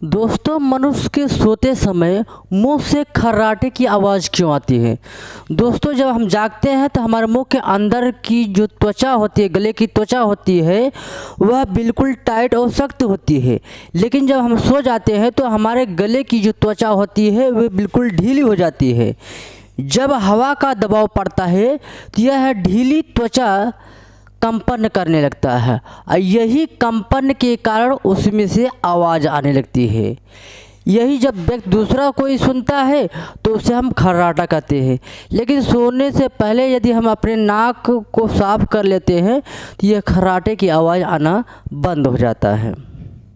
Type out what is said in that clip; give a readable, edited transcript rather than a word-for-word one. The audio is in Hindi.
दोस्तों, मनुष्य के सोते समय मुंह से खर्राटे की आवाज़ क्यों आती है? दोस्तों, जब हम जागते हैं तो हमारे मुंह के अंदर की जो त्वचा होती है, गले की त्वचा होती है, वह बिल्कुल टाइट और सख्त होती है। लेकिन जब हम सो जाते हैं तो हमारे गले की जो त्वचा होती है वह बिल्कुल ढीली हो जाती है। जब हवा का दबाव पड़ता है तो यह ढीली त्वचा कंपन करने लगता है और यही कंपन के कारण उसमें से आवाज़ आने लगती है। यही जब व्यक्ति दूसरा कोई सुनता है तो उसे हम खर्राटा कहते हैं। लेकिन सोने से पहले यदि हम अपने नाक को साफ कर लेते हैं तो यह खर्राटे की आवाज़ आना बंद हो जाता है।